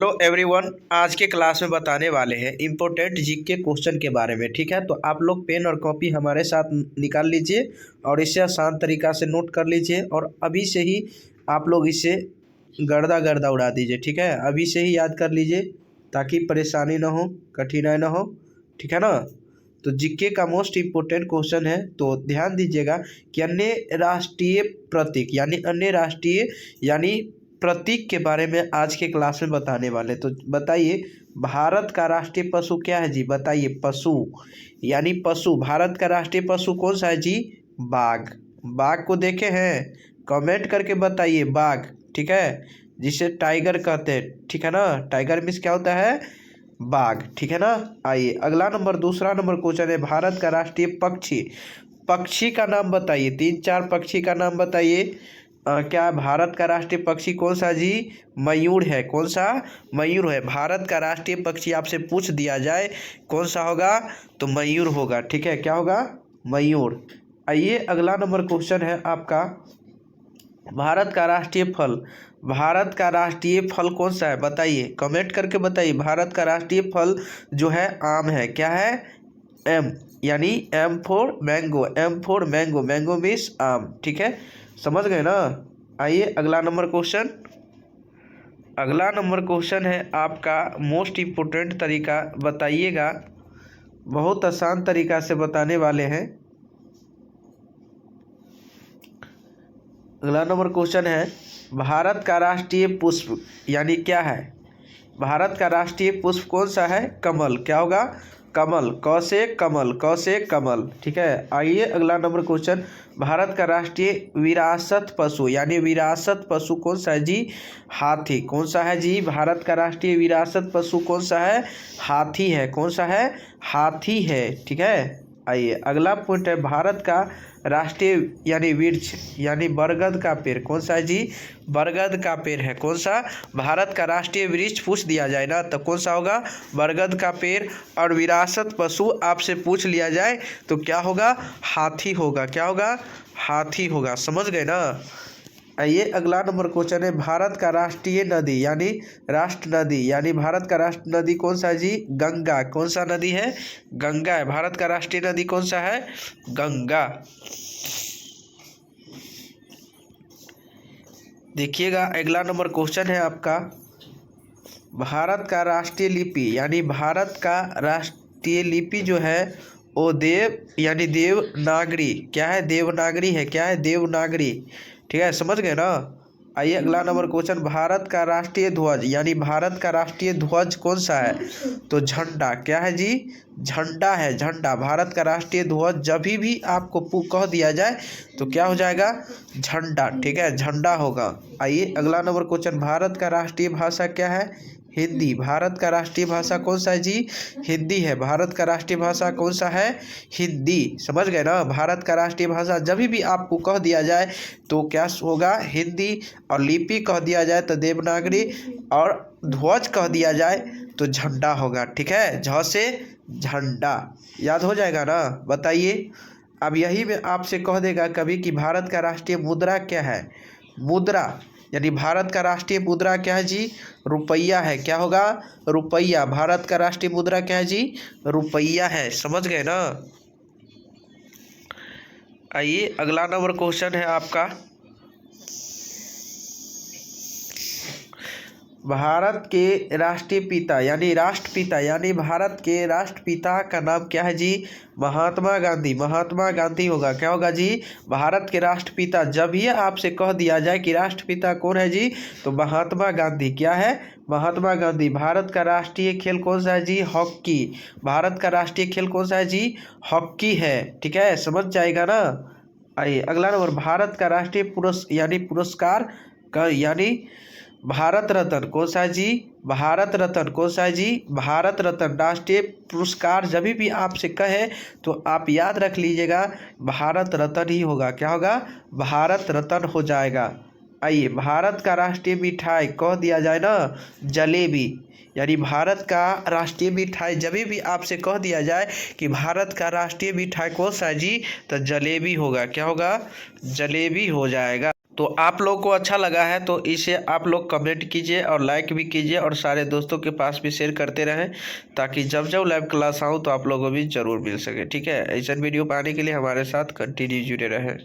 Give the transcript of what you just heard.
Hello everyone, आज के class में बताने वाले हैं इम्पोर्टेंट जीके क्वेश्चन के बारे में। ठीक है, तो आप लोग पेन और कॉपी हमारे साथ निकाल लीजिए और इसे आसान तरीक़ा से नोट कर लीजिए और अभी से ही आप लोग इसे गर्दा गर्दा उड़ा दीजिए। ठीक है, अभी से ही याद कर लीजिए ताकि परेशानी ना हो, कठिनाई ना हो। ठीक है ना। तो जीके का मोस्ट इम्पोर्टेंट क्वेश्चन है, तो ध्यान दीजिएगा कि अन्य राष्ट्रीय प्रतीक यानी प्रतीक के बारे में आज के क्लास में बताने वाले। तो बताइए, भारत का राष्ट्रीय पशु क्या है जी? बताइए, पशु यानी पशु। भारत का राष्ट्रीय पशु कौन सा है जी? बाघ। बाघ को देखे हैं? कमेंट करके बताइए। बाघ, ठीक है, जिसे टाइगर कहते हैं। ठीक है ना, टाइगर मीन्स क्या होता है? बाघ। ठीक है ना। आइए अगला नंबर, दूसरा नंबर क्वेश्चन है, भारत का राष्ट्रीय पक्षी। पक्षी का नाम बताइए, 3-4 पक्षी का नाम बताइए। क्या भारत का राष्ट्रीय पक्षी कौन सा जी? मयूर है। कौन सा? मयूर है। भारत का राष्ट्रीय पक्षी आपसे पूछ दिया जाए कौन सा होगा, तो मयूर होगा। ठीक है, क्या होगा? मयूर। आइए अगला नंबर क्वेश्चन है आपका, भारत का राष्ट्रीय फल। भारत का राष्ट्रीय फल कौन सा है? बताइए, कमेंट करके बताइए। भारत का राष्ट्रीय फल जो है आम है। क्या है? एम, यानी M for mango. M for mango. Mango means आम। ठीक है, समझ गए ना। आइए अगला नंबर क्वेश्चन। अगला नंबर क्वेश्चन है आपका मोस्ट इम्पोर्टेंट तरीका, बताइएगा। बहुत आसान तरीका से बताने वाले हैं। अगला नंबर क्वेश्चन है, भारत का राष्ट्रीय पुष्प यानी क्या है? भारत का राष्ट्रीय पुष्प कौन सा है? कमल। क्या होगा? कमल। क से कमल, क से कमल। ठीक है। आइए अगला नंबर क्वेश्चन, भारत का राष्ट्रीय विरासत पशु यानी विरासत पशु कौन सा है जी? हाथी। कौन सा है जी? भारत का राष्ट्रीय विरासत पशु कौन सा है? हाथी है। कौन सा है? हाथी है। ठीक है। आइए अगला पॉइंट है, भारत का राष्ट्रीय यानी वृक्ष यानी बरगद का पेड़ कौन सा है जी? बरगद का पेड़ है। कौन सा? भारत का राष्ट्रीय वृक्ष पूछ दिया जाए ना, तो कौन सा होगा? बरगद का पेड़। और विरासत पशु आपसे पूछ लिया जाए तो क्या होगा? हाथी होगा। क्या होगा? हाथी होगा। समझ गए ना। आइए अगला नंबर क्वेश्चन है, भारत का राष्ट्रीय नदी यानी राष्ट्र नदी यानी भारत का राष्ट्र नदी कौन सा है जी? गंगा। कौन सा नदी है? गंगा है। भारत का राष्ट्रीय नदी कौन सा है? गंगा। देखिएगा अगला नंबर क्वेश्चन है आपका, भारत का राष्ट्रीय लिपि यानी भारत का राष्ट्रीय लिपि जो है वो देव यानी देवनागरी। क्या है? देवनागरी है। क्या है? देवनागरी। ठीक है, समझ गए ना। आइए अगला नंबर क्वेश्चन, भारत का राष्ट्रीय ध्वज यानी भारत का राष्ट्रीय ध्वज कौन सा है? तो झंडा। क्या है जी? झंडा है। झंडा। भारत का राष्ट्रीय ध्वज जब भी आपको कह दिया जाए तो क्या हो जाएगा? झंडा। ठीक है, झंडा होगा। आइए अगला नंबर क्वेश्चन, भारत का राष्ट्रीय भाषा क्या है? हिंदी। भारत का राष्ट्रीय भाषा कौन सा है जी? हिंदी है। भारत का राष्ट्रीय भाषा कौन सा है? हिंदी। समझ गए ना। भारत का राष्ट्रीय भाषा जब भी आपको कह दिया जाए तो क्या होगा? हिंदी। और लिपि कह दिया जाए तो देवनागरी, और ध्वज कह दिया जाए तो झंडा होगा। ठीक है, झ से झंडा। याद हो जाएगा ना। बताइए, अब यही में आपसे कह देगा कभी कि भारत का राष्ट्रीय मुद्रा क्या है? मुद्रा यानी भारत का राष्ट्रीय मुद्रा क्या है जी? रुपया है। क्या होगा? रुपया। भारत का राष्ट्रीय मुद्रा क्या है जी? रुपया है। समझ गए ना। आइए अगला नंबर क्वेश्चन है आपका, भारत के राष्ट्रीय पिता यानी राष्ट्रपिता यानी भारत के राष्ट्रपिता का नाम क्या है जी? महात्मा गांधी। महात्मा गांधी होगा। क्या होगा जी? भारत के राष्ट्रपिता जब भी आपसे कह दिया जाए कि राष्ट्रपिता कौन है जी, तो महात्मा गांधी। क्या है? महात्मा गांधी। भारत का राष्ट्रीय खेल कौन सा है जी? हॉकी। भारत का राष्ट्रीय खेल कौन सा है जी? हॉकी है। ठीक है, समझ जाएगा ना। आइए अगला नंबर, भारत का राष्ट्रीय पुरस्कार का यानी भारत रत्न कौन सा है जी? भारत रत्न कौन सा है जी? भारत रत्न। राष्ट्रीय पुरस्कार जब भी आपसे कहे तो आप याद रख लीजिएगा, भारत रत्न ही होगा। क्या होगा? भारत रत्न हो जाएगा। आइए, भारत का राष्ट्रीय मिठाई कह दिया जाए ना, जलेबी। यानी भारत का राष्ट्रीय मिठाई जब भी आपसे कह दिया जाए कि भारत का राष्ट्रीय मिठाई कौन सा है जी, तो जलेबी होगा। क्या होगा? जलेबी हो जाएगा। तो आप लोग को अच्छा लगा है तो इसे आप लोग कमेंट कीजिए और लाइक भी कीजिए और सारे दोस्तों के पास भी शेयर करते रहें, ताकि जब जब लाइव क्लास आऊँ तो आप लोगों को भी ज़रूर मिल सके। ठीक है, ऐसा वीडियो पाने के लिए हमारे साथ कंटिन्यू जुड़े रहें।